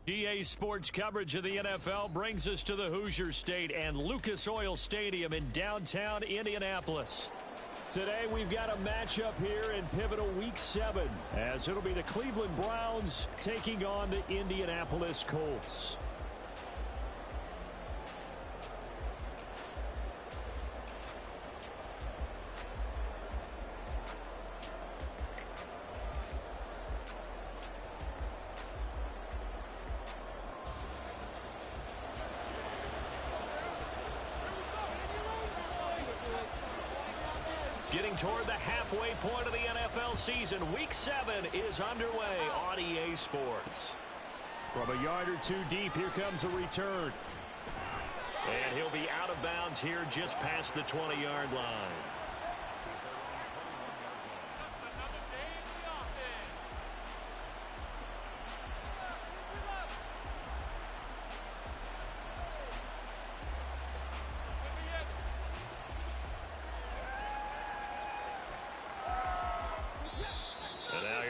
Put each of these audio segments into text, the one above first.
GA Sports coverage of the NFL brings us to the Hoosier State and Lucas Oil Stadium in downtown Indianapolis. Today we've got a matchup here in pivotal Week 7, as it'll be the Cleveland Browns taking on the Indianapolis Colts. Getting toward the halfway point of the NFL season, Week 7 is underway on EA Sports. From a yard or two deep, here comes a return. And he'll be out of bounds here just past the 20-yard line.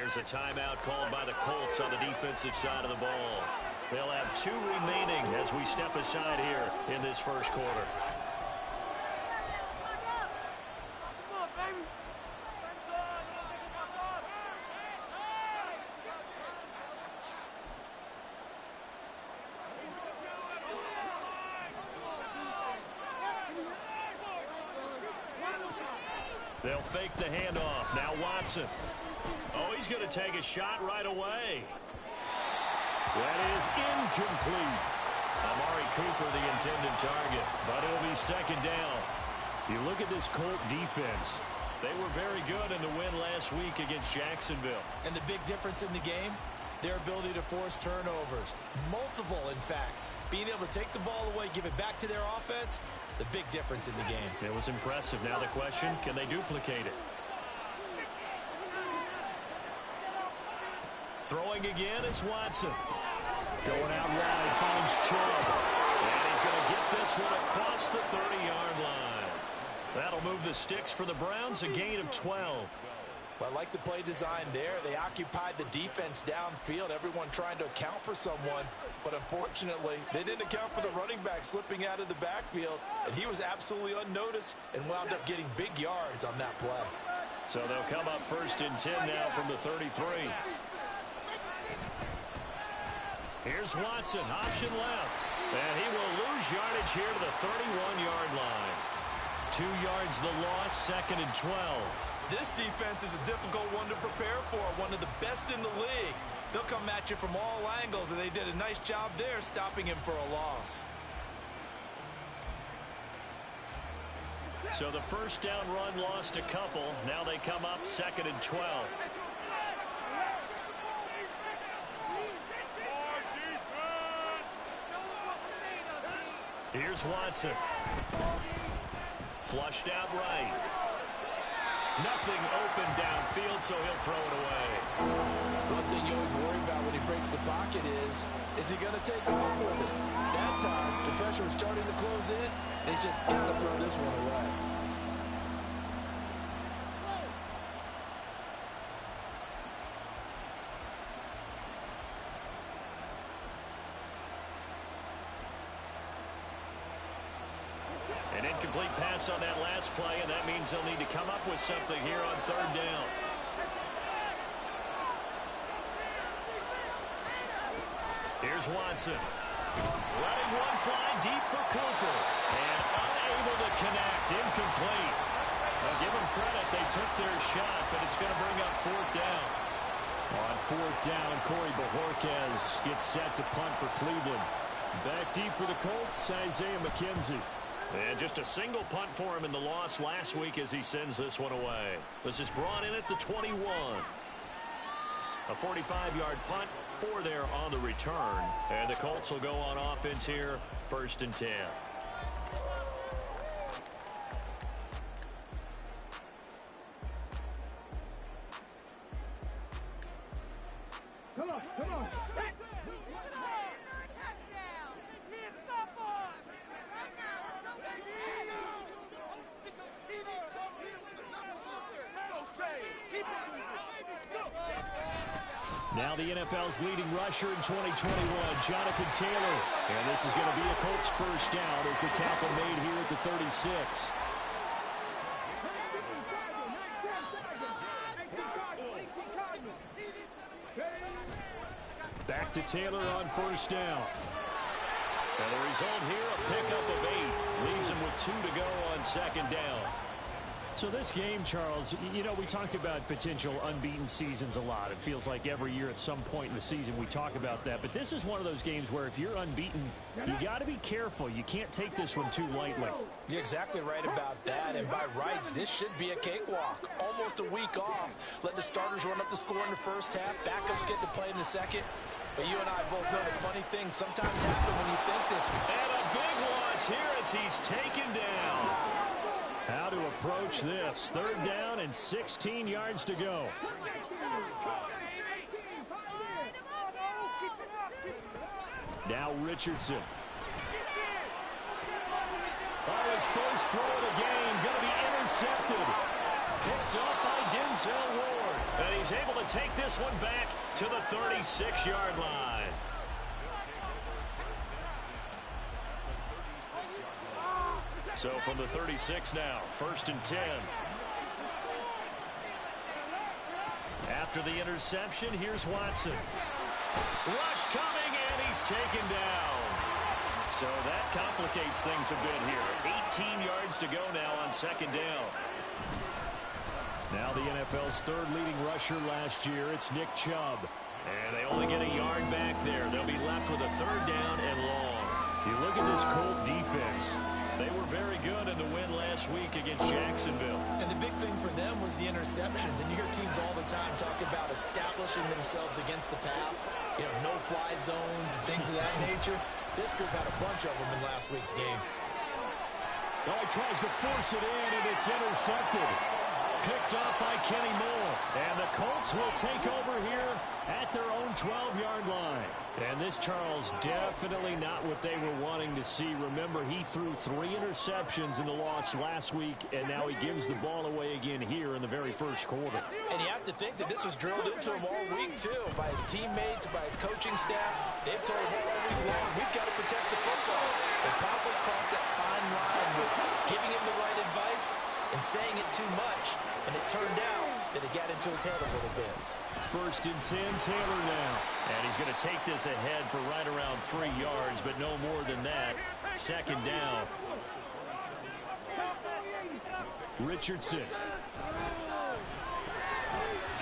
A timeout called by the Colts on the defensive side of the ball. They'll have 2 remaining as we step aside here in this first quarter. They'll fake the handoff. Now Watson. Oh, he's going to take a shot right away. That is incomplete. Amari Cooper, the intended target, but it'll be second down. You look at this Colt defense. They were very good in the win last week against Jacksonville. And the big difference in the game, their ability to force turnovers. Multiple, in fact. Being able to take the ball away, give it back to their offense, the big difference in the game. It was impressive. Now the question, can they duplicate it? Throwing again is Watson. Going out wide, finds Chubb. And he's going to get this one across the 30-yard line. That'll move the sticks for the Browns, a gain of 12. Well, I like the play design there. They occupied the defense downfield, everyone trying to account for someone. But unfortunately, they didn't account for the running back slipping out of the backfield. And he was absolutely unnoticed and wound up getting big yards on that play. So they'll come up first and 10 now from the 33. Here's Watson, option left. And he will lose yardage here to the 31-yard line. 2 yards the loss, second and 12. This defense is a difficult one to prepare for, one of the best in the league. They'll come at you from all angles, and they did a nice job there stopping him for a loss. So the first down run lost a couple. Now they come up second and 12. Here's Watson. Flushed out right. Nothing open downfield, so he'll throw it away. One thing you always worry about when he breaks the pocket is he going to take off with it? That time, the pressure was starting to close in, and he's just got to throw this one away. An incomplete pass on that last play, and that means they'll need to come up with something here on third down. Here's Watson. Letting one fly deep for Cooper. And unable to connect. Incomplete. Well, give them credit. They took their shot, but it's going to bring up fourth down. On fourth down, Corey Bojorquez gets set to punt for Cleveland. Back deep for the Colts, Isaiah McKenzie. And just a single punt for him in the loss last week as he sends this one away. This is brought in at the 21. A 45-yard punt, 4 there on the return. And the Colts will go on offense here, first and 10. Come on, come on. Now the NFL's leading rusher in 2021, Jonathan Taylor. And this is going to be a Colts first down as the tackle made here at the 36. Back to Taylor on first down. And the result here, a pickup of 8. Leaves him with 2 to go on second down. So this game, Charles, you know, we talk about potential unbeaten seasons a lot. It feels like every year at some point in the season we talk about that. But this is one of those games where if you're unbeaten, you got to be careful. You can't take this one too lightly. You're exactly right about that. And by rights, this should be a cakewalk. Almost a week off. Let the starters run up the score in the first half. Backups get to play in the second. But you and I both know the funny things sometimes happen when you think this. And a big loss here as he's taken down. How to approach this. Third down and 16 yards to go. Now Richardson. Oh, his first throw of the game going to be intercepted. Picked up by Denzel Ward. And he's able to take this one back to the 36-yard line. So from the 36 now, 1st and 10. After the interception, here's Watson. Rush coming, and he's taken down. So that complicates things a bit here. 18 yards to go now on second down. Now the NFL's third leading rusher last year, it's Nick Chubb. And they only get a yard back there. They'll be left with a third down and long. You look at this Colt defense. They were very good in the win last week against Jacksonville. And the big thing for them was the interceptions. And you hear teams all the time talk about establishing themselves against the pass. You know, no-fly zones and things of that nature. This group had a bunch of them in last week's game. Well, he tries to force it in, and it's intercepted. Picked up by Kenny Moore. And the Colts will take over here at their own 12-yard line. And this, Charles, definitely not what they were wanting to see. Remember, he threw 3 interceptions in the loss last week, and now he gives the ball away again here in the very first quarter. And you have to think that this was drilled into him all week, too, by his teammates, by his coaching staff. They've told him all week long, we've got to protect the football. They probably crossed that fine line with giving him the right advice and saying it too much. And it turned out that it got into his head a little bit. 1st and 10, Taylor now. And he's going to take this ahead for right around 3 yards, but no more than that. Second down. Richardson.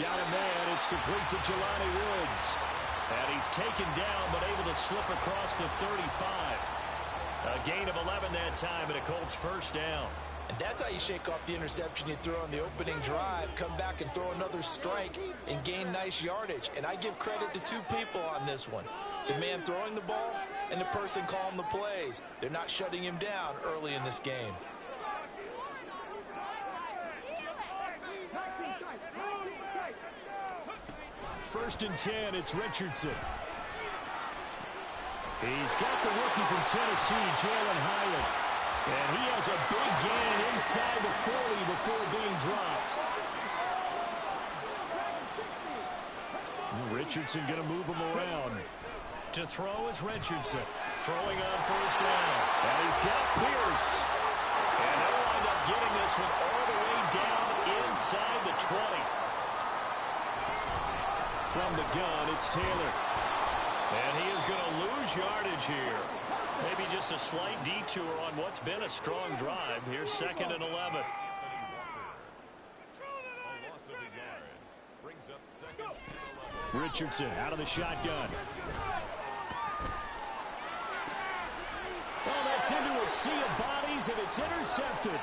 Got a man. It's complete to Jelani Woods. And he's taken down, but able to slip across the 35. A gain of 11 that time, and a Colts first down. And that's how you shake off the interception you throw on the opening drive, come back and throw another strike and gain nice yardage. And I give credit to 2 people on this one. The man throwing the ball and the person calling the plays. They're not shutting him down early in this game. First and 10, it's Richardson. He's got the rookie from Tennessee, Jalen Hyatt. And he has a big gain inside the 40 before being dropped. Richardson going to move him around. To throw is Richardson. Throwing on first down. And he's got Pierce. And they'll wind up getting this one all the way down inside the 20. From the gun, it's Taylor. And he is going to lose yardage here. Maybe just a slight detour on what's been a strong drive. Here's 2nd and 11. Richardson out of the shotgun. Well, that's into a sea of bodies, and it's intercepted.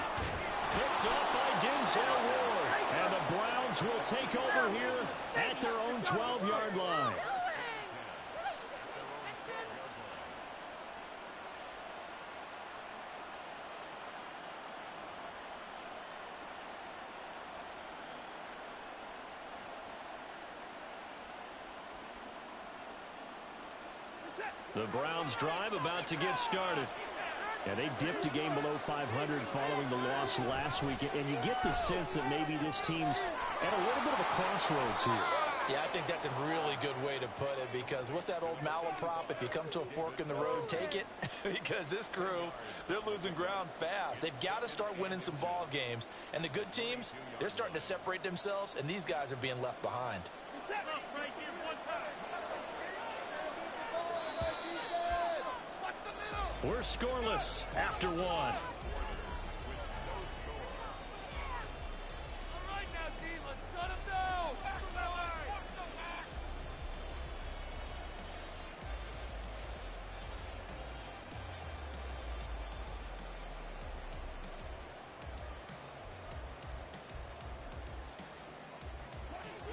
Picked up by Denzel Ward. And the Browns will take over here at their own 12-yard line. The Browns drive about to get started. And they dipped a game below 500 following the loss last week. And you get the sense that maybe this team's at a little bit of a crossroads here. Yeah, I think that's a really good way to put it, because what's that old malaprop? If you come to a fork in the road, take it. Because this crew, they're losing ground fast. They've got to start winning some ball games. And the good teams, they're starting to separate themselves, and these guys are being left behind. We're scoreless after one.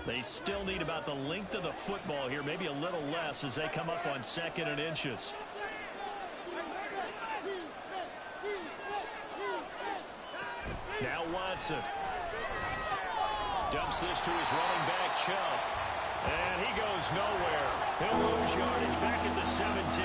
They still need about the length of the football here, maybe a little less as they come up on 2nd and inches. Now Watson dumps this to his running back, Chubb. And he goes nowhere. He'll lose yardage back at the 17.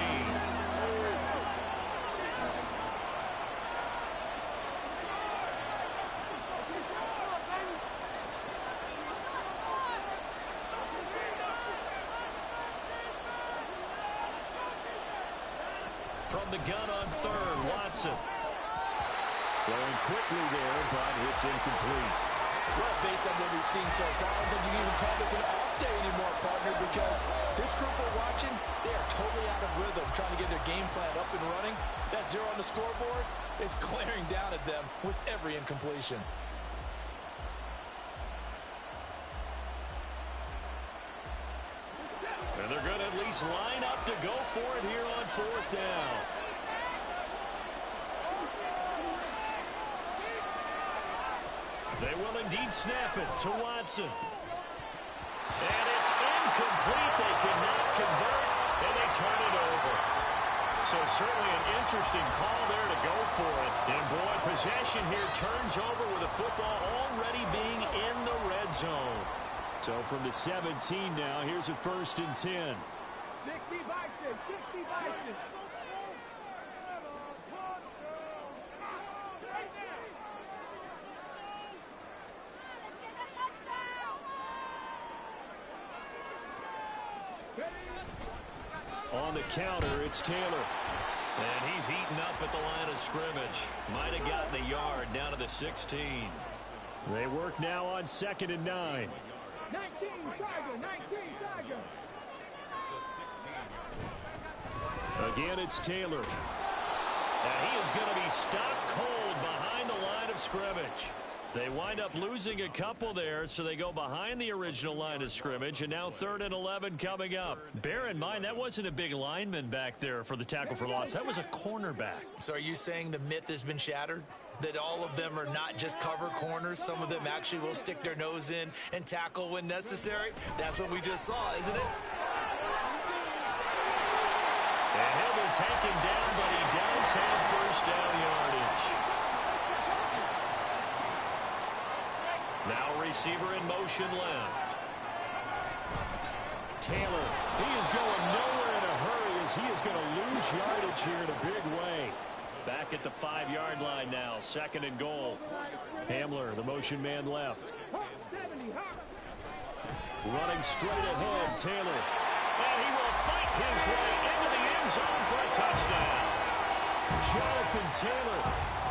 From the gun on 3rd, Watson. Throwing quickly there, but it's incomplete. Well, based on what we've seen so far, I don't think you can even call this an off day anymore, partner, because this group we're watching, they are totally out of rhythm, trying to get their game plan up and running. That 0 on the scoreboard is glaring down at them with every incompletion. And they're going to at least line up to go for it here on 4th down. They will indeed snap it to Watson. And it's incomplete. They cannot convert, and they turn it over. So certainly an interesting call there to go for it. And boy, possession here turns over with the football already being in the red zone. So from the 17 now, here's a 1st and 10. 60 Vikings, 60 Vikings. On the counter, it's Taylor. And he's eaten up at the line of scrimmage. Might have gotten a yard down to the 16. They work now on 2nd and 9. 19 Tiger, 19 Tiger. Again, it's Taylor. And he is going to be stopped cold behind the line of scrimmage. They wind up losing a couple there, so they go behind the original line of scrimmage, and now 3rd and 11 coming up. Bear in mind, that wasn't a big lineman back there for the tackle for loss. That was a cornerback. So are you saying the myth has been shattered? That all of them are not just cover corners? Some of them actually will stick their nose in and tackle when necessary? That's what we just saw, isn't it? And he'll be taken down, but he does have 1st down yardage. Now receiver in motion left. Taylor, he is going nowhere in a hurry as he is going to lose yardage here in a big way. Back at the 5-yard line now, 2nd and goal. Hamler, the motion man left. Running straight ahead, Taylor. And he will fight his way into the end zone for a touchdown. Jonathan Taylor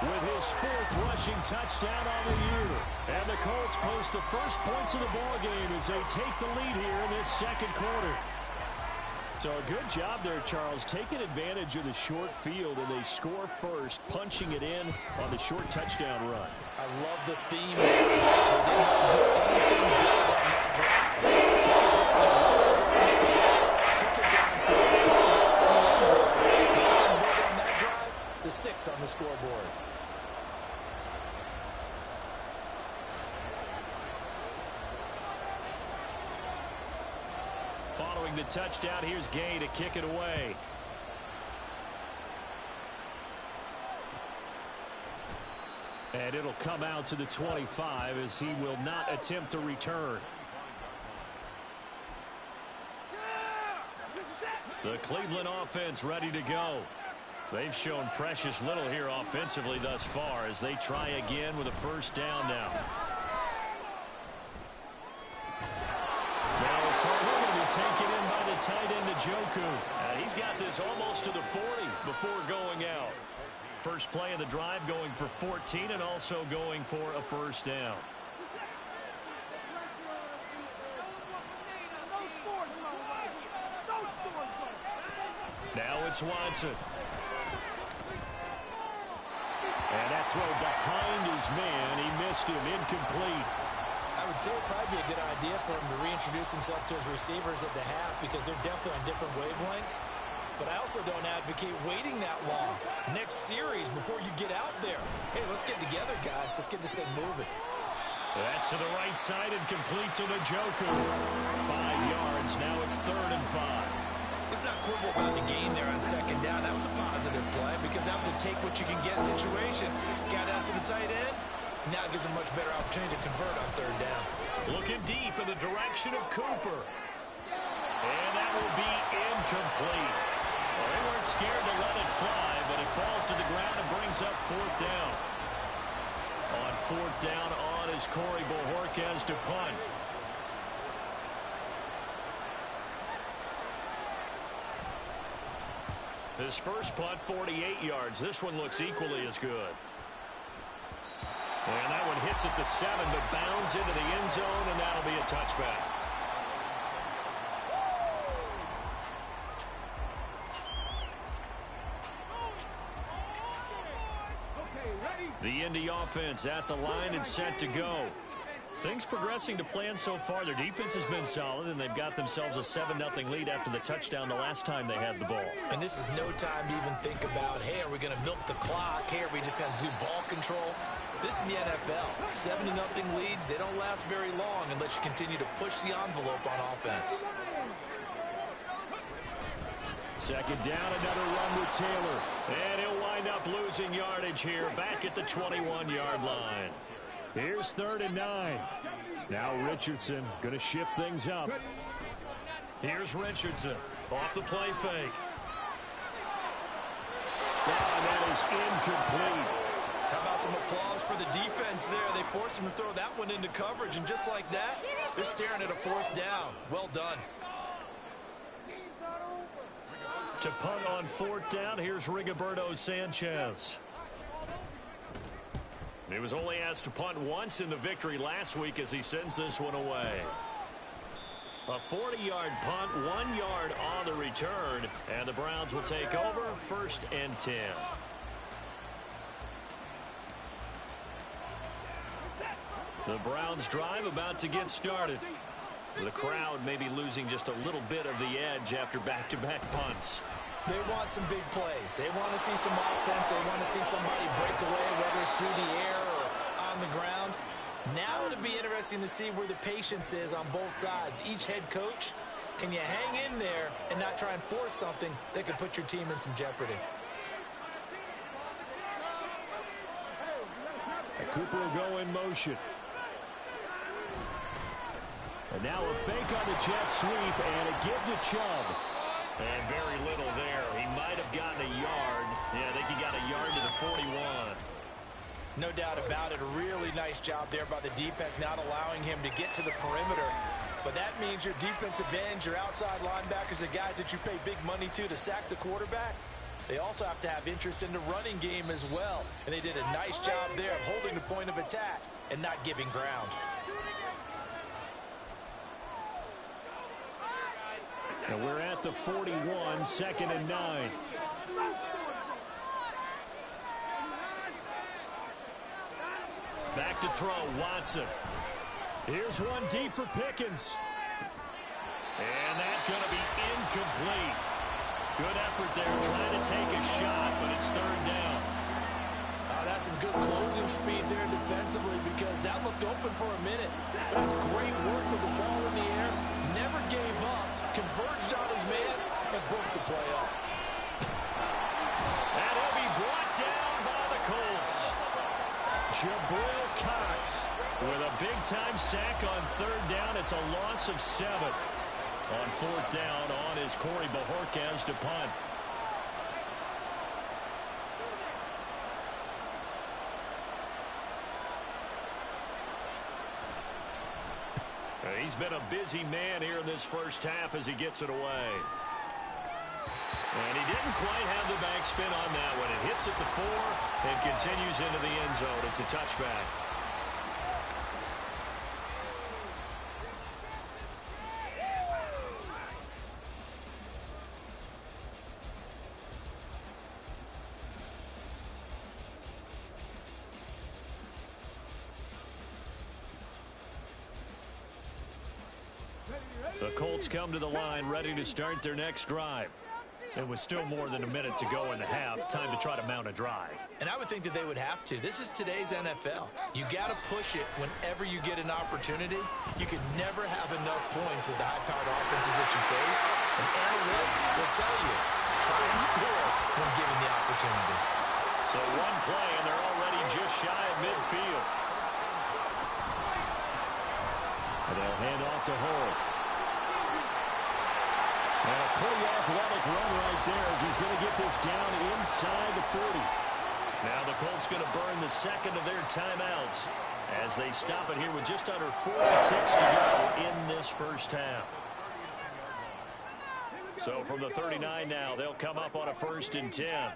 with his 4th rushing touchdown on the year. And the Colts post the first points of the ballgame as they take the lead here in this 2nd quarter. So a good job there, Charles, taking advantage of the short field, and they score first, punching it in on the short touchdown run. I love the theme. They didn't have to do anything big on that drive. Took it down on that drive. The 6 on the scoreboard. Following the touchdown, here's Gay to kick it away. And it'll come out to the 25 as he will not attempt to return. The Cleveland offense ready to go. They've shown precious little here offensively thus far as they try again with a 1st down now. They'll Njoku. He's got this almost to the 40 before going out. First play of the drive going for 14 and also going for a first down. Now it's Watson. And that throw behind his man. He missed him. Incomplete. I would say it'd probably be a good idea for him to reintroduce himself to his receivers at the half because they're definitely on different wavelengths. But I also don't advocate waiting that long. Next series before you get out there. Hey, let's get together, guys. Let's get this thing moving. That's to the right side and complete to Njoku. 5 yards. Now it's 3rd and 5. Let's not quibble about the gain there on second down. That was a positive play because that was a take-what-you-can-get situation. Got out to the tight end. Now it gives them much better opportunity to convert on 3rd down. Looking deep in the direction of Cooper. And that will be incomplete. Well, they weren't scared to let it fly, but it falls to the ground and brings up 4th down. On 4th down on is Corey Bojorquez to punt. His first punt, 48 yards. This one looks equally as good. And that one hits at the 7, but bounds into the end zone, and that'll be a touchback. The Indy offense at the line and set to go. Things progressing to plan so far. Their defense has been solid, and they've got themselves a 7-0 lead after the touchdown the last time they had the ball. And this is no time to even think about, hey, are we going to milk the clock? Hey, are we just going to do ball control? This is the NFL. 7-0 leads, they don't last very long unless you continue to push the envelope on offense. Second down, another run with Taylor. And he'll wind up losing yardage here back at the 21-yard line. Here's 3rd and 9. Now Richardson going to shift things up. Here's Richardson off the play fake. And that is incomplete. How about some applause for the defense there? They forced him to throw that one into coverage, and just like that, they're staring at a 4th down. Well done. To punt on 4th down, here's Rigoberto Sanchez. He was only asked to punt once in the victory last week as he sends this one away. A 40-yard punt, 1 yard on the return, and the Browns will take over 1st and 10. The Browns drive about to get started. The crowd may be losing just a little bit of the edge after back-to-back punts. They want some big plays. They want to see some offense. They want to see somebody break away, whether it's through the air or on the ground. Now it'll be interesting to see where the patience is on both sides. Each head coach, can you hang in there and not try and force something that could put your team in some jeopardy? And Cooper will go in motion. And now a fake on the jet sweep and a give to Chubb. And very little there. He might have gotten a yard. Yeah, I think he got a yard to the 41. No doubt about it. A really nice job there by the defense, not allowing him to get to the perimeter. But that means your defensive ends, your outside linebackers, the guys that you pay big money to sack the quarterback, they also have to have interest in the running game as well. And they did a nice job there of holding the point of attack and not giving ground. And we're at the 41, 2nd and 9. Back to throw, Watson. Here's one deep for Pickens. And that's going to be incomplete. Good effort there trying to take a shot, but it's 3rd down. That's some good closing speed there defensively because that looked open for a minute. But that's great work with the ball in the air. Never gave up. Converged on his man and broke the play up. And he'll be brought down by the Colts. Jabril Cox with a big-time sack on 3rd down. It's a loss of 7. On 4th down on is Corey Bojorquez to punt. He's been a busy man here in this first half as he gets it away. And he didn't quite have the backspin on that one. It hits at the 4 and continues into the end zone. It's a touchback. The Colts come to the line ready to start their next drive. It was still more than a minute to go in the half. Time to try to mount a drive. And I would think that they would have to. This is today's NFL. You got to push it whenever you get an opportunity. You can never have enough points with the high-powered offenses that you face. And analytics will tell you, try and score when given the opportunity. So one play, and they're already just shy of midfield. And they'll hand off to Hull. And a pretty athletic run right there as he's going to get this down inside the 40. Now the Colts going to burn the second of their timeouts as they stop it here with just under 40 ticks to go in this first half. So from the 39 now, they'll come up on a 1st and 10.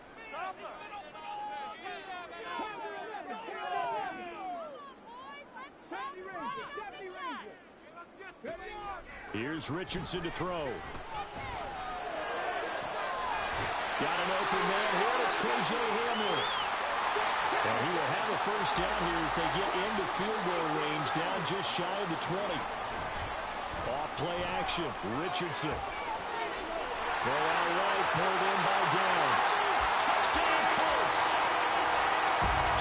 Here's Richardson to throw. Got an open man here. It's KJ Hamler. And he will have a first down here as they get into field goal range, down just shy of the 20. Off play action. Richardson. Throw out right, pulled in by Downs. Touchdown Colts.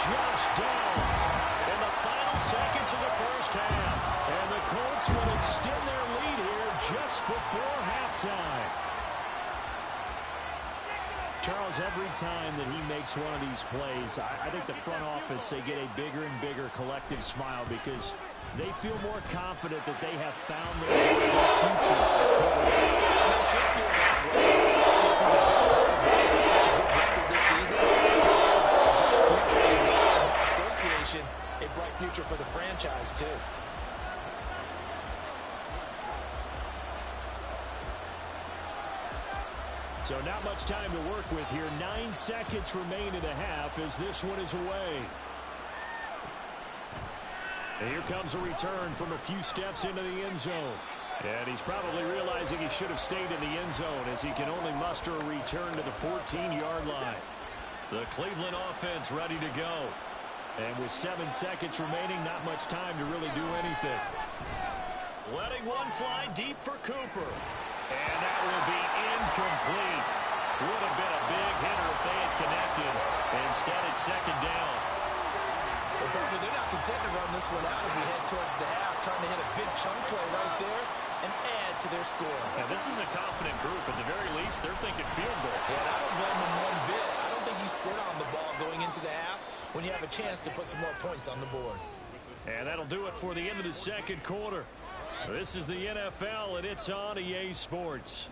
Josh Downs in the final seconds of the first half. And the Colts will extend their lead here just before halftime. Charles, every time that he makes one of these plays, I think the front office, they get a bigger and bigger collective smile because they feel more confident that they have found their future. Association, a bright future for the franchise, too. So not much time to work with here. 9 seconds remain in the half as this one is away. And here comes a return from a few steps into the end zone. And he's probably realizing he should have stayed in the end zone as he can only muster a return to the 14-yard line. The Cleveland offense ready to go. And with 7 seconds remaining, not much time to really do anything. Letting one fly deep for Cooper. And that will be incomplete. Would have been a big hitter if they had connected. Instead, it's second down. Well, partner, they're not content to run this one out as we head towards the half, trying to hit a big chunk play right there and add to their score. Now, this is a confident group. At the very least, they're thinking field goal. Yeah, and I don't blame them one bit. I don't think you sit on the ball going into the half when you have a chance to put some more points on the board. And that'll do it for the end of the second quarter. This is the NFL, and it's on EA Sports.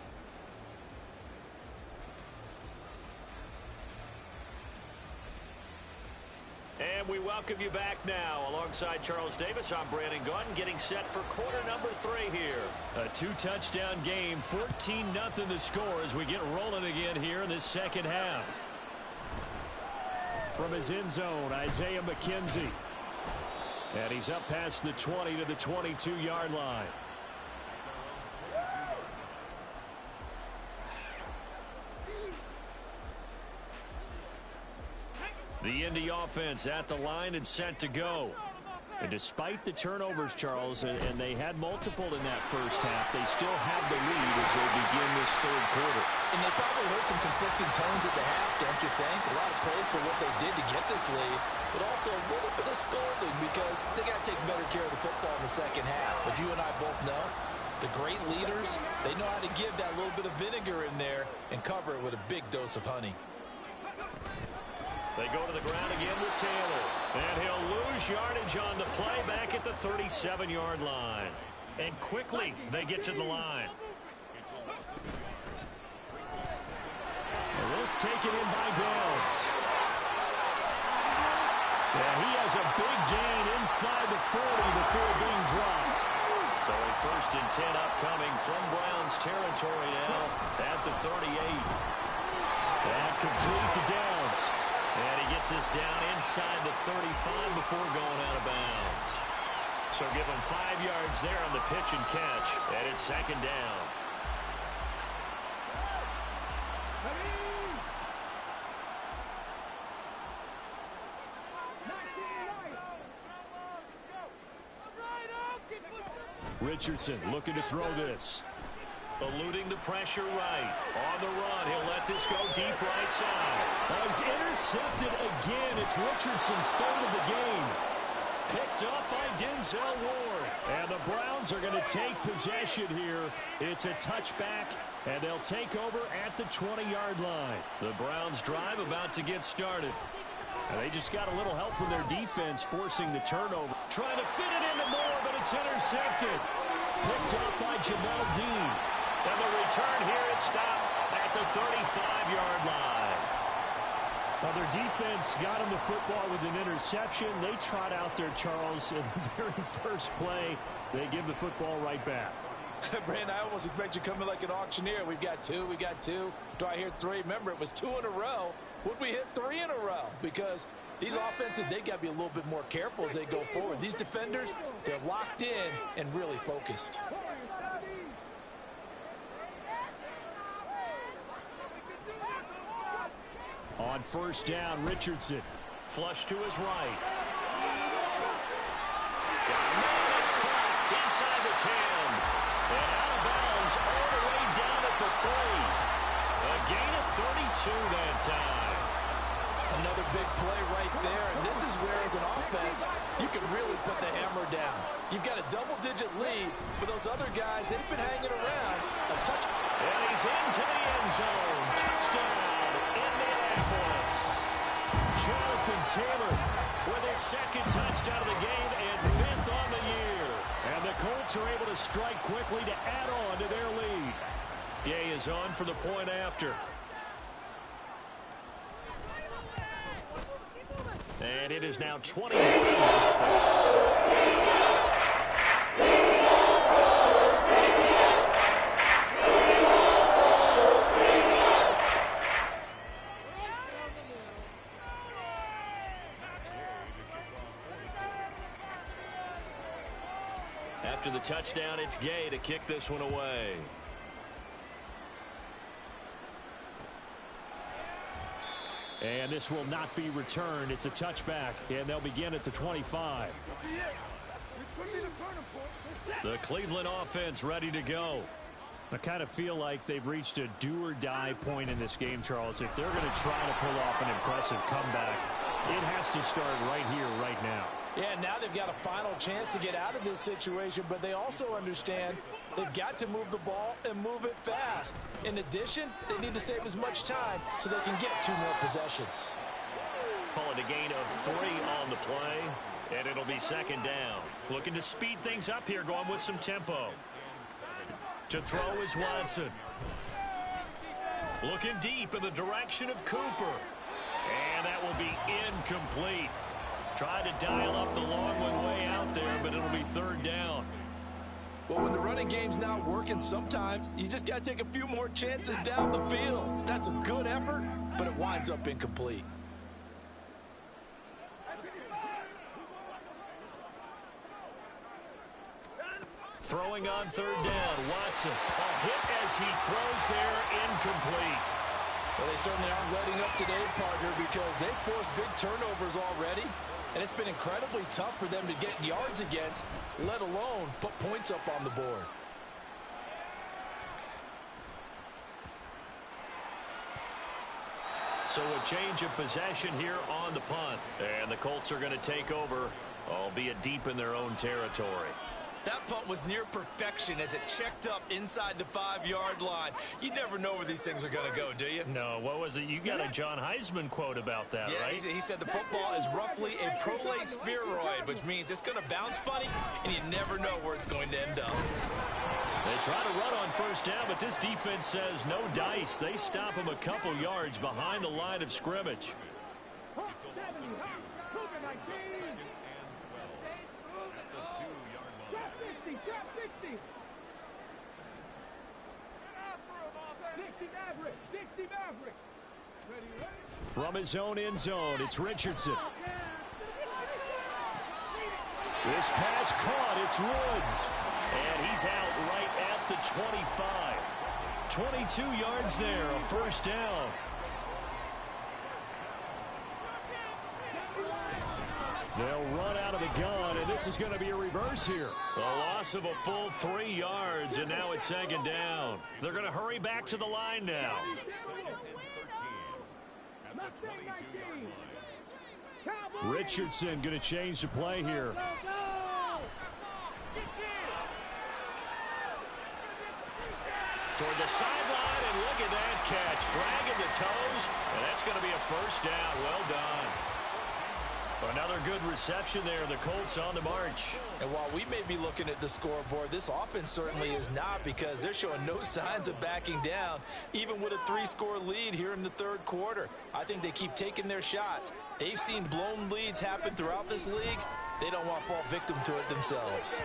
And we welcome you back now. Alongside Charles Davis, I'm Brandon Gunn, getting set for quarter number 3 here. A 2-touchdown game, 14-0 the score as we get rolling again here in this second half. From his end zone, Isaiah McKenzie. And he's up past the 20 to the 22-yard line. The Indy offense at the line and set to go. And despite the turnovers, Charles, and they had multiple in that first half, they still have the lead as they begin this third quarter. And they probably heard some conflicting tones at the half, don't you think? A lot of praise for what they did to get this lead, but also a little bit of scolding because they got to take better care of the football in the second half. But you and I both know the great leaders, they know how to give that little bit of vinegar in there and cover it with a big dose of honey. They go to the ground again with Taylor. And he'll lose yardage on the play back at the 37-yard line. And quickly they get to the line. And this taken in by Downs. Yeah, he has a big gain inside the 40 before being dropped. So a 1st and 10 upcoming from Browns territory now at the 38. And complete to Downs. And he gets us down inside the 35 before going out of bounds. So give him 5 yards there on the pitch and catch. And it's 2nd down. Richardson looking to throw this. Eluding the pressure right. On the run, he'll let this go deep right side. He's intercepted again. It's Richardson's 3rd of the game. Picked up by Denzel Ward. And the Browns are going to take possession here. It's a touchback, and they'll take over at the 20-yard line. The Browns drive about to get started. And they just got a little help from their defense forcing the turnover. Trying to fit it into Moore, but it's intercepted. Picked up by Jamel Dean. And the return here is stopped at the 35-yard line. Well, their defense got him the football with an interception. They trot out there, Charles, in the very first play. They give the football right back. Brand, I almost expect you coming like an auctioneer. We've got 2, we got 2. Do I hear 3? Remember, it was 2 in a row. Would we hit 3 in a row? Because these offenses, they got to be a little bit more careful as they go forward. These defenders, they're locked in and really focused. On 1st down, Richardson. Flush to his right. It's caught inside the 10. And out of bounds all the way down at the 3. A gain of 32 that time. Another big play right there. And this is where, as an offense, you can really put the hammer down. You've got a double-digit lead, but those other guys, they've been hanging around. A touch. And he's into the end zone. Touchdown, Indianapolis. Jonathan Taylor with his 2nd touchdown of the game and 5th on the year. And the Colts are able to strike quickly to add on to their lead. Gay is on for the point after. And it is now 20. After the touchdown, it's Gay to kick this one away. And this will not be returned. It's a touchback, and they'll begin at the 25. The Cleveland offense ready to go. I kind of feel like they've reached a do-or-die point in this game, Charles. If they're going to try to pull off an impressive comeback, it has to start right here, right now. Yeah, now they've got a final chance to get out of this situation, but they also understand they've got to move the ball and move it fast. In addition, they need to save as much time so they can get 2 more possessions. Call it a gain of 3 on the play, and it'll be 2nd down. Looking to speed things up here, going with some tempo. To throw is Watson. Looking deep in the direction of Cooper. And that will be incomplete. Tried to dial up the long one way out there, but it'll be 3rd down. Well, when the running game's not working, sometimes you just got to take a few more chances down the field. That's a good effort, but it winds up incomplete. Throwing on 3rd down, Watson. A hit as he throws there, incomplete. Well, they certainly aren't letting up today, partner, because they've forced big turnovers already, and it's been incredibly tough for them to get yards against, let alone put points up on the board. So a change of possession here on the punt. And the Colts are going to take over, albeit deep in their own territory. That punt was near perfection as it checked up inside the 5-yard line. You never know where these things are going to go, do you? No, what was it? You got a John Heisman quote about that, yeah, right? He said the football is roughly a prolate spheroid, which means it's going to bounce funny, and you never know where it's going to end up. They try to run on 1st down, but this defense says no dice. They stop him a couple yards behind the line of scrimmage. From his own end zone, it's Richardson. This pass caught. It's Woods. And he's out right at the 25. 22 yards there, a first down. They'll run out of the gun, and this is going to be a reverse here. A loss of a full 3 yards, and now it's second down. They're going to hurry back to the line now. Richardson going to change the play here. Toward the sideline, and look at that catch. Dragging the toes, and that's going to be a first down. Well done. Another good reception there. The Colts on the march. And while we may be looking at the scoreboard, this offense certainly is not, because they're showing no signs of backing down, even with a 3-score lead here in the third quarter. I think they keep taking their shots. They've seen blown leads happen throughout this league. They don't want to fall victim to it themselves.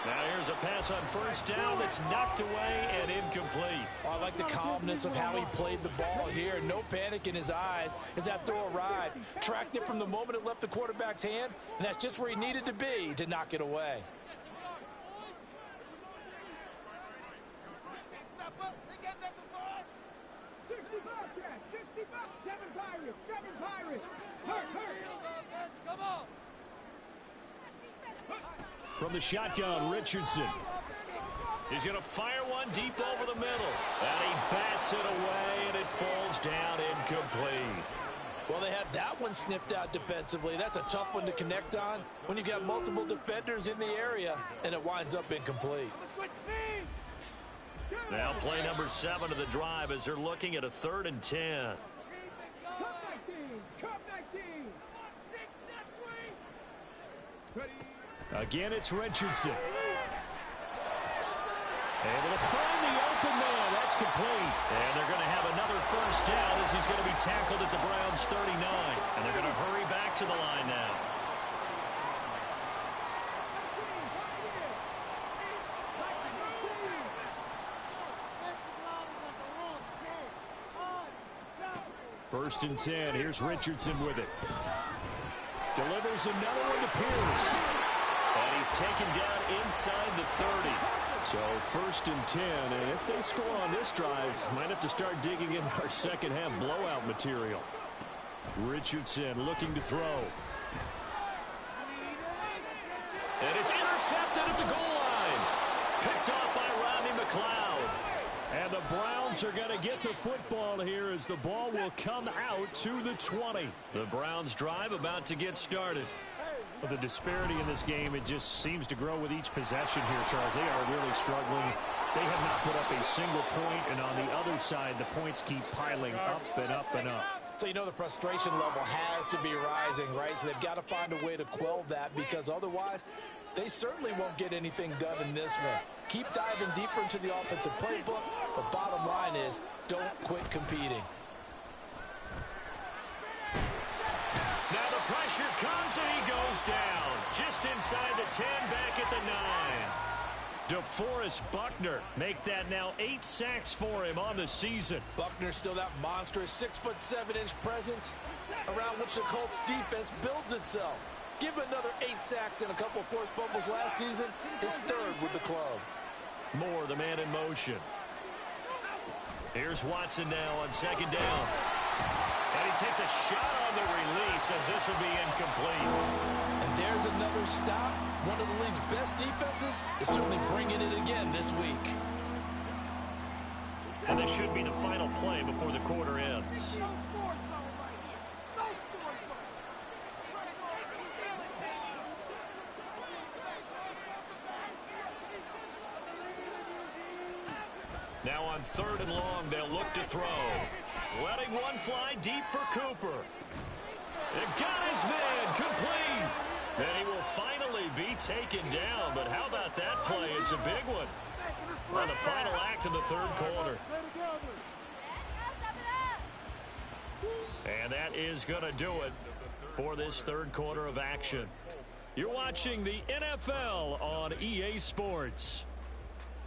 Now here's a pass on first down that's knocked away and incomplete. I like the calmness of how he played the ball here. No panic in his eyes as that throw arrived. Tracked it from the moment it left the quarterback's hand, and that's just where he needed to be to knock it away. From the shotgun, Richardson. He's going to fire one deep over the middle. And he bats it away, and it falls down incomplete. Well, they had that one snipped out defensively. That's a tough one to connect on when you've got multiple defenders in the area, and it winds up incomplete. Now play number 7 of the drive as they're looking at a 3rd and 10. Again, it's Richardson. Able to find the open man. That's complete. And they're going to have another first down as he's going to be tackled at the Browns' 39. And they're going to hurry back to the line now. First and 10. Here's Richardson with it. Delivers another one to Pierce. And he's taken down inside the 30. So first and 10, and if they score on this drive, might have to start digging in our second half blowout material. Richardson looking to throw. And it's intercepted at the goal line. Picked off by Rodney McLeod. And the Browns are going to get the football here as the ball will come out to the 20. The Browns drive about to get started. Well, the disparity in this game, it just seems to grow with each possession here, Charles. They are really struggling. They have not put up a single point, and on the other side, the points keep piling up and up and up. So you know the frustration level has to be rising, right? So they've got to find a way to quell that, because otherwise they certainly won't get anything done in this one. Keep diving deeper into the offensive playbook. The bottom line is don't quit competing. Now the pressure comes and he goes down. Just inside the 10, back at the 9. DeForest Buckner make that now 8 sacks for him on the season. Buckner still that monstrous 6'7" presence around which the Colts defense builds itself. Give him another 8 sacks and a couple of forced fumbles last season. His 3rd with the club. Moore, the man in motion. Here's Watson now on second down. And he takes a shot on the release as this will be incomplete. And there's another stop. One of the league's best defenses is certainly bringing it again this week. And this should be the final play before the quarter ends. Now on 3rd and long, they'll look to throw. Letting one fly deep for Cooper. And got his man complete. And he will finally be taken down. But how about that play? It's a big one. On the final act of the 3rd quarter. And that is going to do it for this 3rd quarter of action. You're watching the NFL on EA Sports.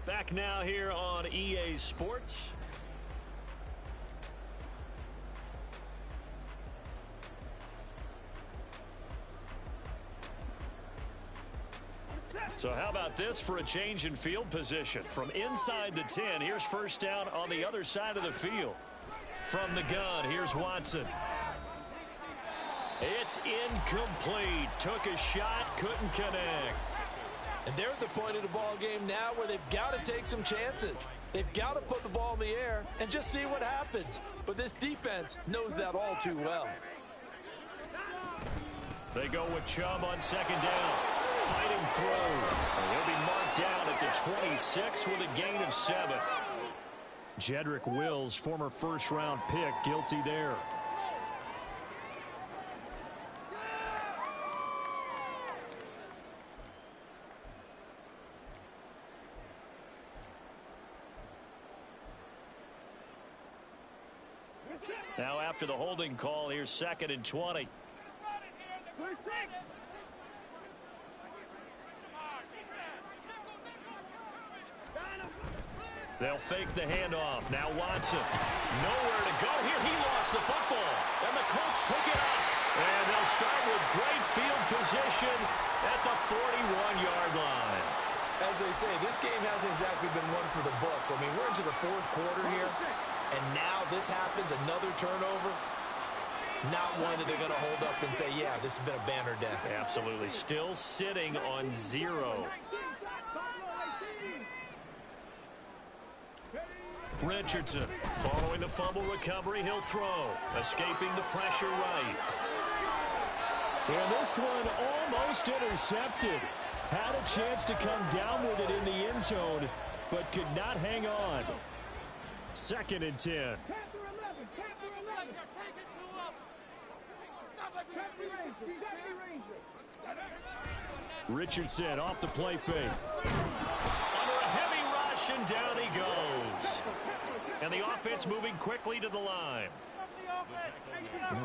Back now here on EA Sports. So how about this for a change in field position? From inside the 10, here's first down on the other side of the field. From the gun, here's Watson. It's incomplete. Took a shot, couldn't connect. And they're at the point of the ball game now where they've got to take some chances. They've got to put the ball in the air and just see what happens. But this defense knows that all too well. They go with Chubb on second down. Fighting through. And he'll be marked down at the 26 with a gain of 7. Jedrick Wills, former first-round pick, guilty there. Now after the holding call, here's 2nd and 20. They'll fake the handoff. Now Watson. Nowhere to go here. He lost the football. And the Colts pick it up. And they'll start with great field position at the 41-yard line. As they say, this game hasn't exactly been one for the books. I mean, we're into the 4th quarter here. And now this happens, another turnover. Not one that they're going to hold up and say, yeah, this has been a banner day. Absolutely. Still sitting on 0. Richardson following the fumble recovery. He'll throw. Escaping the pressure right. And this one almost intercepted. Had a chance to come down with it in the end zone, but could not hang on. 2nd and 10. Richardson off the play fake. Under a heavy rush, and down he goes. And the offense moving quickly to the line.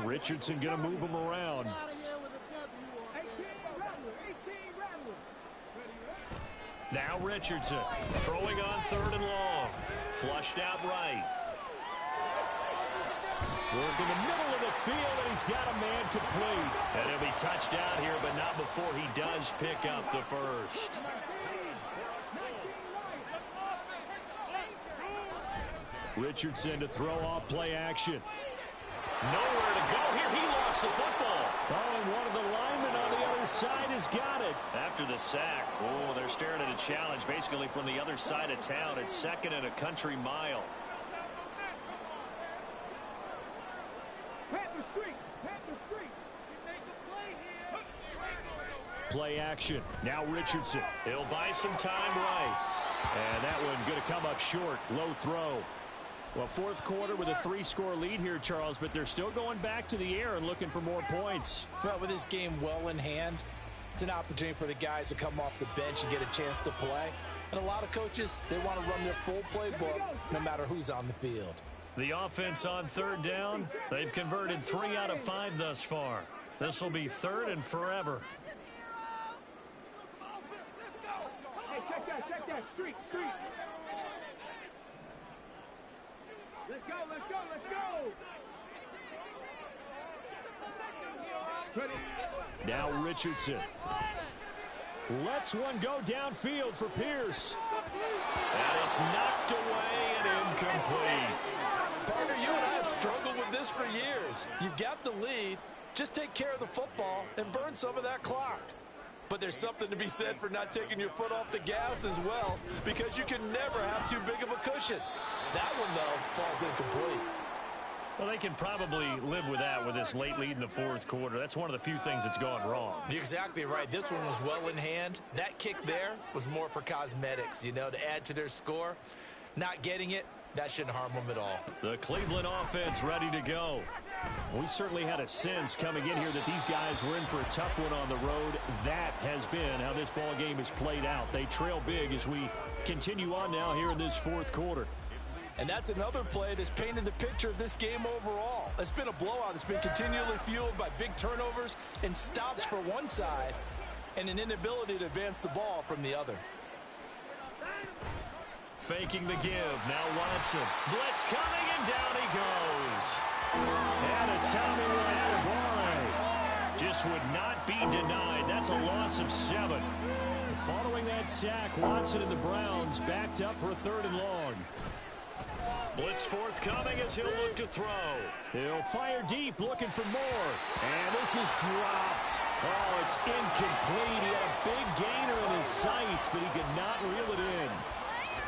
Richardson going to move him around. Now Richardson throwing on 3rd and long. Flushed out right. Working the middle of the field, and he's got a man complete. And he'll be touched out here, but not before he does pick up the first. Richardson to throw off play action. Nowhere to go here. He lost the football. Oh, and one of the linemen on the other side has got it. After the sack, oh, they're staring at a challenge basically from the other side of town. It's 2nd and a country mile. Play action. Now Richardson. He'll buy some time right. And that one going to come up short. Low throw. Well, 4th quarter with a 3-score lead here, Charles, but they're still going back to the air and looking for more points. Well, with this game well in hand, it's an opportunity for the guys to come off the bench and get a chance to play. And a lot of coaches, they want to run their full playbook no matter who's on the field. The offense on 3rd down, they've converted 3 out of 5 thus far. This will be 3rd and forever. Hey, check that. Street. Let's go. Ready. Now Richardson. Lets one go downfield for Pierce. And it's knocked away and incomplete. Partner, you and I have struggled with this for years. You've got the lead. Just take care of the football and burn some of that clock. But there's something to be said for not taking your foot off the gas as well, because you can never have too big of a cushion. That one, though, falls incomplete. Well, they can probably live with that with this late lead in the 4th quarter. That's one of the few things that's gone wrong. You're exactly right. This one was well in hand. That kick there was more for cosmetics, to add to their score. Not getting it, that shouldn't harm them at all. The Cleveland offense ready to go. We certainly had a sense coming in here that these guys were in for a tough one on the road. That has been how this ball game has played out. They trail big as we continue on now here in this 4th quarter. And that's another play that's painted the picture of this game overall. It's been a blowout. It's been continually fueled by big turnovers and stops for one side and an inability to advance the ball from the other. Faking the give. Now Watson. Blitz coming, and down he goes. And a Tommy Attaboy. Just would not be denied. That's a loss of 7. Following that sack, Watson and the Browns backed up for a 3rd and long. Blitz forthcoming as he'll look to throw. He'll fire deep, looking for more. And this is dropped. Oh, it's incomplete. He had a big gainer in his sights, but he could not reel it in.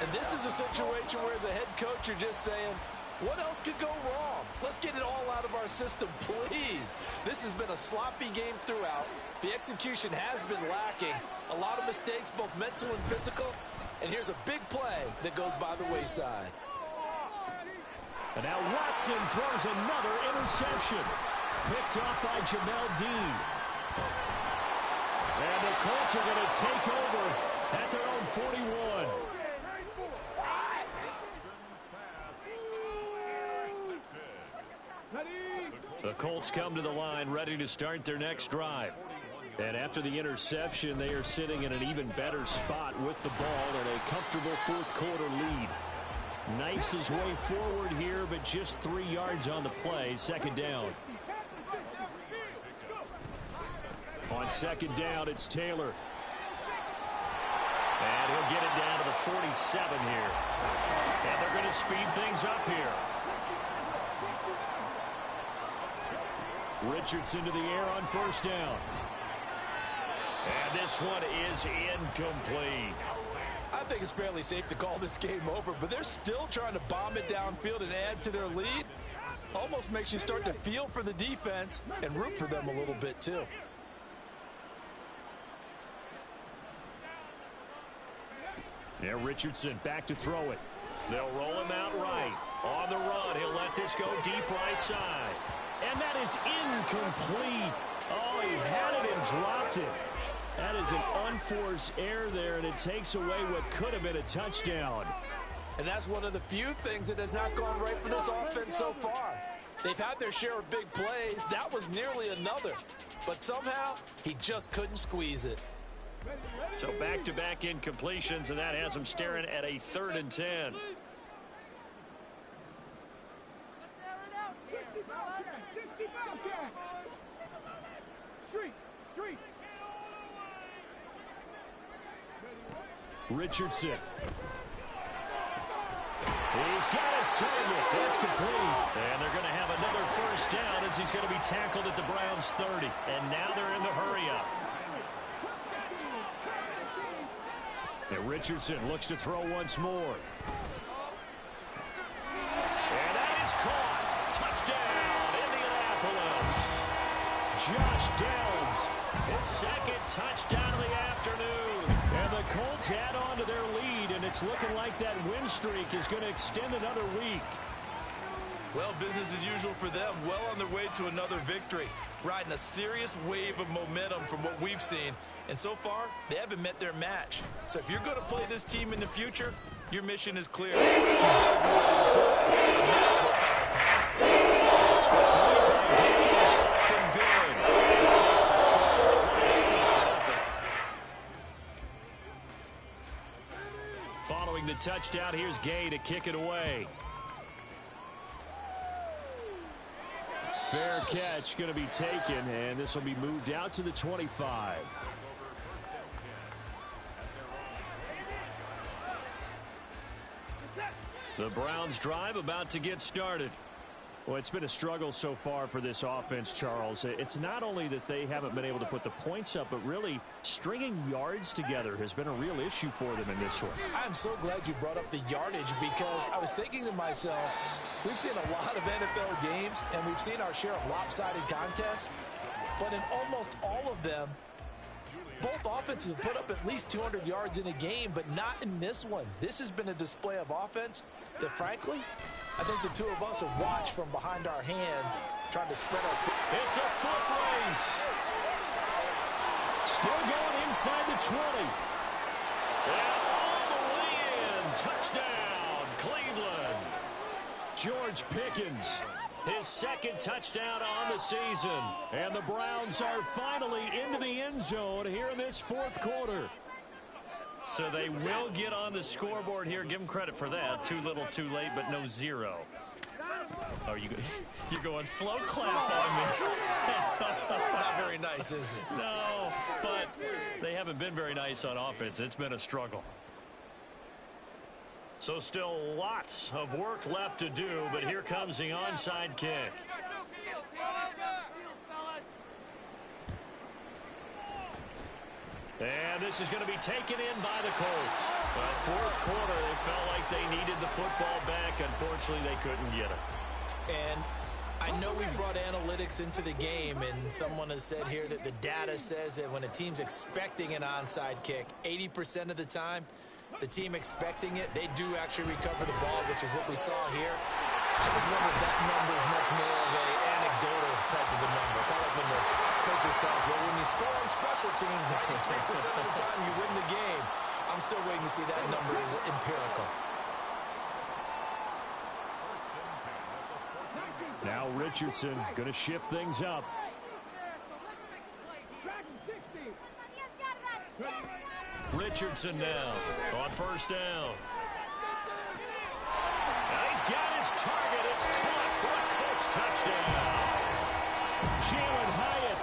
And this is a situation where as a head coach, you're just saying, what else could go wrong? Let's get it all out of our system, please. This has been a sloppy game throughout. The execution has been lacking. A lot of mistakes, both mental and physical. And here's a big play that goes by the wayside. And now Watson throws another interception. Picked off by Jamel Dean. And the Colts are going to take over at their own 41. The Colts come to the line ready to start their next drive. And after the interception, they are sitting in an even better spot with the ball and a comfortable 4th quarter lead. Knifes his way forward here, but just 3 yards on the play. 2nd down. On 2nd down, it's Taylor. And he'll get it down to the 47 here. And they're going to speed things up here. Richardson to the air on 1st down. And this one is incomplete. I think it's fairly safe to call this game over, but they're still trying to bomb it downfield and add to their lead. Almost makes you start to feel for the defense and root for them a little bit too. Now Richardson back to throw it. They'll roll him out right. On the run, he'll let this go deep right side. And that is incomplete. Oh, he had it and dropped it. That is an unforced error there, and it takes away what could have been a touchdown. And that's one of the few things that has not gone right for this offense so far. They've had their share of big plays. That was nearly another. But somehow, he just couldn't squeeze it. So back-to-back incompletions, and that has him staring at a 3rd and 10. Richardson. He's got his target. That's complete. And they're going to have another 1st down as he's going to be tackled at the Browns' 30. And now they're in the hurry-up. And Richardson looks to throw once more. And that is caught. Touchdown, Indianapolis. Josh Downs. His 2nd touchdown of the afternoon. And the Colts add on to their lead, and it's looking like that win streak is going to extend another week. Well, business as usual for them. Well on their way to another victory. Riding a serious wave of momentum from what we've seen. And so far, they haven't met their match. So if you're going to play this team in the future, your mission is clear. You better be ready to play and match their Following the touchdown, here's Gay to kick it away. Fair catch going to be taken, and this will be moved out to the 25. The Browns drive about to get started. Well, it's been a struggle so far for this offense, Charles. It's not only that they haven't been able to put the points up, but really stringing yards together has been a real issue for them in this one. I'm so glad you brought up the yardage because I was thinking to myself, we've seen a lot of NFL games and we've seen our share of lopsided contests, but in almost all of them, both offenses have put up at least 200 yards in a game, but not in this one. This has been a display of offense that, frankly, I think the two of us have watched from behind our hands, trying to spread our foot. It's a foot race. Still going inside the 20. And all the way in. Touchdown, Cleveland. George Pickens His second touchdown on the season. And the Browns are finally into the end zone here in this fourth quarter. So they will get on the scoreboard here. Give them credit for that. Too little, too late, but no zero. Oh, you're going slow clap on me. Not very nice, is it? No, but they haven't been very nice on offense. It's been a struggle. So still lots of work left to do, but here comes the onside kick. And this is going to be taken in by the Colts. Fourth quarter, they felt like they needed the football back. Unfortunately, they couldn't get it. And I know we brought analytics into the game, and someone has said here that the data says that when a team's expecting an onside kick, 80% of the time, the team expecting it, they do actually recover the ball, which is what we saw here. I just wonder if that number is much more of an anecdotal type of a number. Kind of like when the coaches tell us, well, when you score on special teams, 93% of the time you win the game. I'm still waiting to see that number is empirical. Now Richardson going to shift things up. Richardson now on first down. Now he's got his target. It's caught for a Colts touchdown. Jalen Hyatt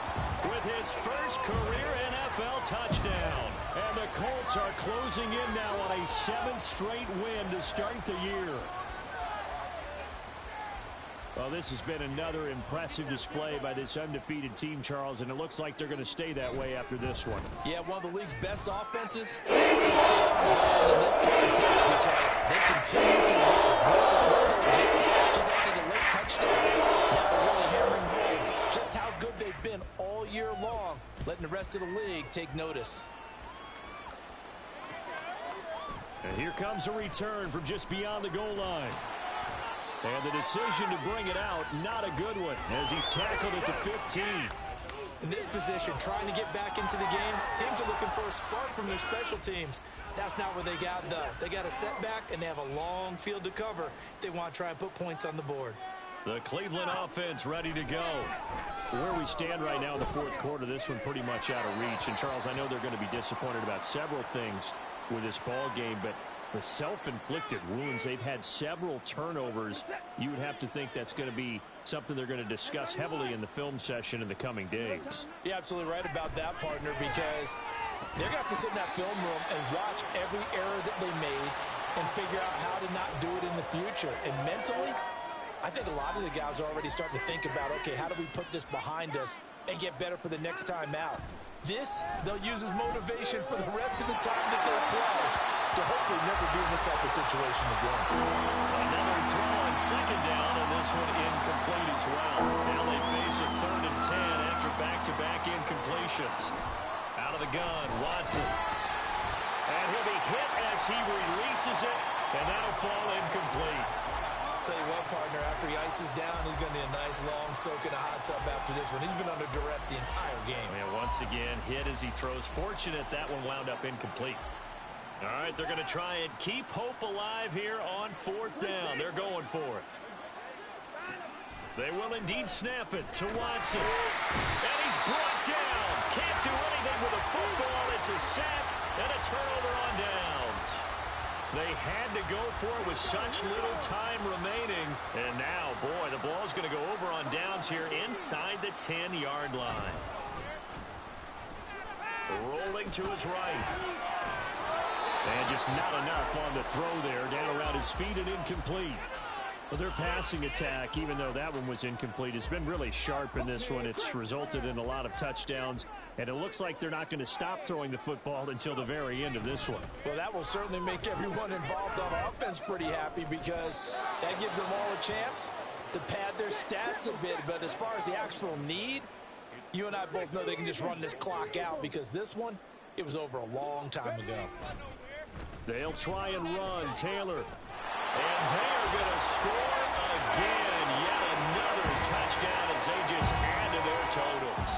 with his first career NFL touchdown. And the Colts are closing in now on a 7th straight win to start the year. Well, this has been another impressive display by this undefeated team, Charles, and it looks like they're going to stay that way after this one. Yeah, one of the league's best offenses. They stay on the ground in this contest because they continue to just added a late touchdown. Now they're really hammering home just how good they've been all year long, letting the rest of the league take notice. And here comes a return from just beyond the goal line. And the decision to bring it out, not a good one, as he's tackled at the 15. In this position, trying to get back into the game, teams are looking for a spark from their special teams. That's not where they got, though. They got a setback, and they have a long field to cover if they want to try and put points on the board. The Cleveland offense ready to go. Where we stand right now in the fourth quarter, this one pretty much out of reach. And, Charles, I know they're going to be disappointed about several things with this ball game, but the self-inflicted wounds, they've had several turnovers. You would have to think that's going to be something they're going to discuss heavily in the film session in the coming days. You're absolutely right about that, partner, because they're going to have to sit in that film room and watch every error that they made and figure out how to not do it in the future. And mentally, I think a lot of the guys are already starting to think about, okay, how do we put this behind us and get better for the next time out? This, they'll use as motivation for the rest of the time that they play to hopefully never be in this type of situation again. Another throw on second down, and this one incomplete as well. Now they face a 3rd and 10 after back-to-back incompletions. Out of the gun, Watson. And he'll be hit as he releases it, and that'll fall incomplete. Tell you what, partner, after he ices down, he's going to need a nice long soak in a hot tub after this one. He's been under duress the entire game. And once again, hit as he throws. Fortunate that one wound up incomplete. All right, they're going to try and keep hope alive here on 4th down. They're going for it. They will indeed snap it to Watson. And he's brought down. Can't do anything with a football. It's a sack and a turnover on downs. They had to go for it with such little time remaining. And now, boy, the ball's going to go over on downs here inside the 10-yard line. Rolling to his right. And just not enough on the throw there. Down around his feet and incomplete. Well, their passing attack, even though that one was incomplete, has been really sharp in this one. It's resulted in a lot of touchdowns, and it looks like they're not going to stop throwing the football until the very end of this one. Well, that will certainly make everyone involved on offense pretty happy because that gives them all a chance to pad their stats a bit. But as far as the actual need, you and I both know they can just run this clock out because this one, it was over a long time ago. They'll try and run. Taylor. And they're going to score again. Yet another touchdown as they just add to their totals.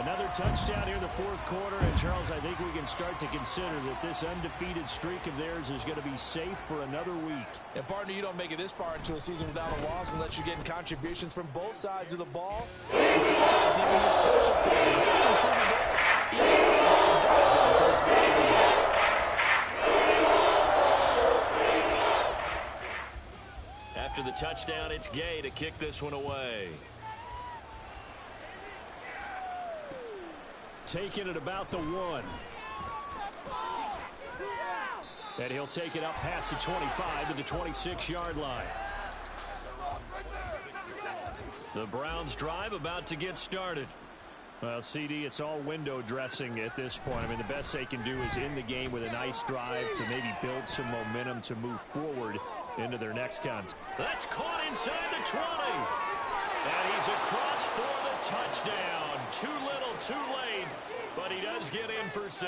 Another touchdown here in the fourth quarter. And, Charles, I think we can start to consider that this undefeated streak of theirs is going to be safe for another week. And, partner, you don't make it this far into a season without a loss unless you're getting contributions from both sides of the ball. And sometimes even your special teams. They've contributed each side towards that lead. After the touchdown, it's Gay to kick this one away. Taking it about the 1. And he'll take it up past the 25 to the 26-yard line. The Browns drive about to get started. Well, CD, it's all window dressing at this point. I mean, the best they can do is end the game with a nice drive to maybe build some momentum to move forward into their next contest. That's caught inside the 20. And he's across for the touchdown. Too little, too late, but he does get in for 6.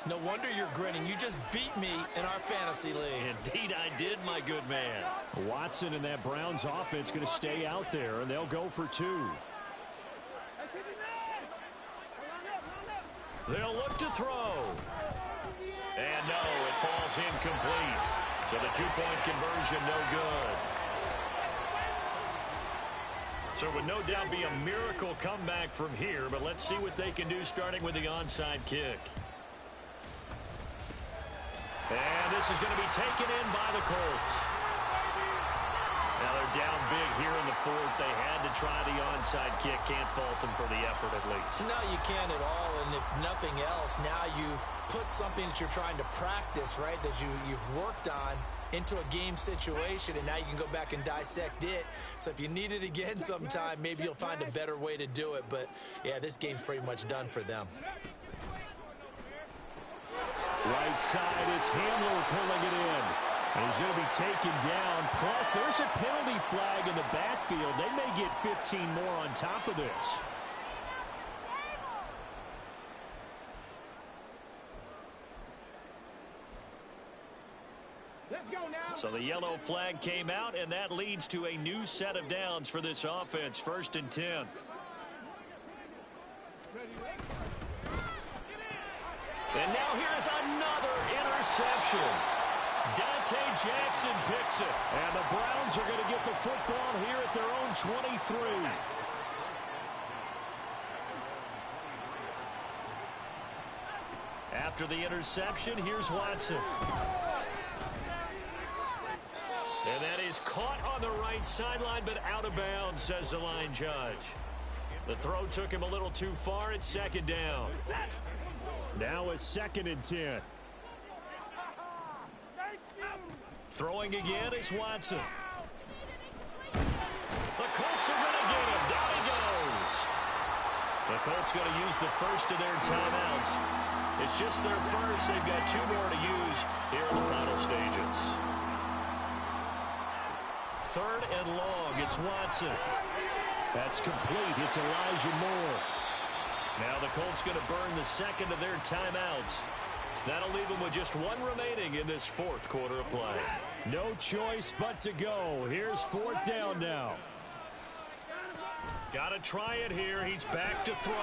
No wonder you're grinning. You just beat me in our fantasy league. Indeed I did, my good man. Watson and that Browns offense going to stay out there, and they'll go for 2. They'll look to throw. And no, it falls incomplete. So the 2-point conversion no good. So it would no doubt be a miracle comeback from here, but let's see what they can do starting with the onside kick. And this is going to be taken in by the Colts. Now they're down big here in the fourth. They had to try the onside kick. Can't fault them for the effort at least. No, you can't at all. And if nothing else, now you've put something that you're trying to practice, right, that you've worked on into a game situation, and now you can go back and dissect it. So if you need it again sometime, maybe you'll find a better way to do it. But, yeah, this game's pretty much done for them. Right side, it's Hamler pulling it in. And he's going to be taken down. Plus, there's a penalty flag in the backfield. They may get 15 more on top of this. Let's go now. So the yellow flag came out, and that leads to a new set of downs for this offense. 1st and 10. And now here's another interception. Dante Jackson picks it. And the Browns are going to get the football here at their own 23. After the interception, here's Watson. And that is caught on the right sideline, but out of bounds, says the line judge. The throw took him a little too far. It's 2nd down. Now a 2nd and 10. Throwing again is Watson. The Colts are going to get him. Down he goes. The Colts going to use the first of their timeouts. It's just their first. They've got 2 more to use here in the final stages. 3rd and long. It's Watson. That's complete. It's Elijah Moore. Now the Colts going to burn the 2nd of their timeouts. That'll leave them with just 1 remaining in this 4th quarter of play. No choice but to go. Here's 4th down now. Got to try it here. He's back to throw.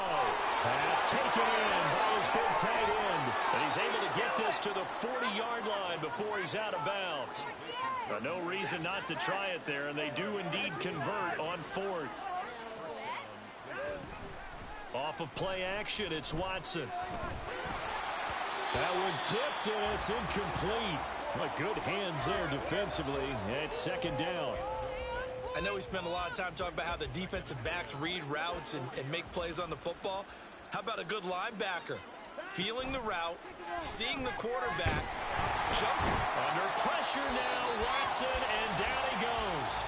Pass taken in by his big tight end. And he's able to get this to the 40-yard line before he's out of bounds. But no reason not to try it there, and they do indeed convert on 4th. Off of play action, it's Watson. That one tipped, and it's incomplete. Well, good hands there defensively. It's 2nd down. I know we spent a lot of time talking about how the defensive backs read routes and make plays on the football. How about a good linebacker? Feeling the route, seeing the quarterback, jumps. Under pressure now, Watson, and down he goes.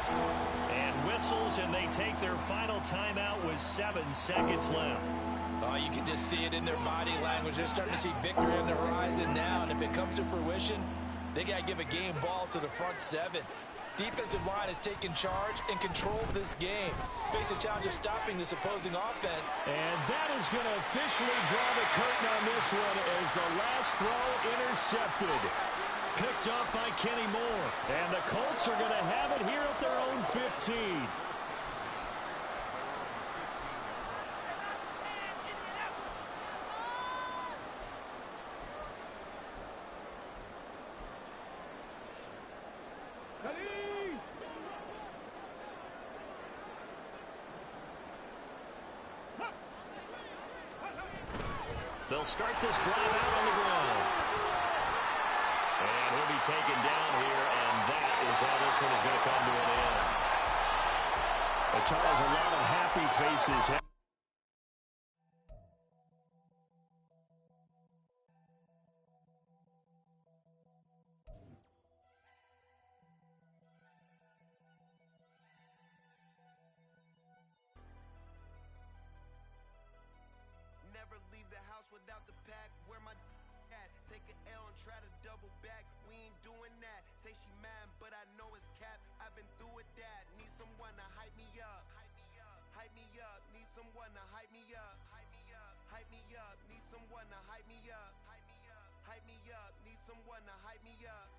And whistles, and they take their final timeout with 7 seconds left. Oh, you can just see it in their body language. They're starting to see victory on the horizon now, and if it comes to fruition, they got to give a game ball to the front 7. Defensive line has taken charge and controlled this game. Face a challenge of stopping this opposing offense. And that is going to officially draw the curtain on this one as the last throw intercepted. Picked up by Kenny Moore. And the Colts are going to have it here at their own 15. They'll start this drive out on the ground. And he'll be taken down here, and that is how this one is going to come to an end. Charles, a lot of happy faces. Never leave the house without the pack. Where my at? Take an L and try to double back. We ain't doing that. Say she mad, but I know it's cap. I've been through with that. Need someone to hype me up. Hype me up. Need someone to hype me up. Hype me up. Need someone to hype me up. Hype me up. Need someone to hype me up.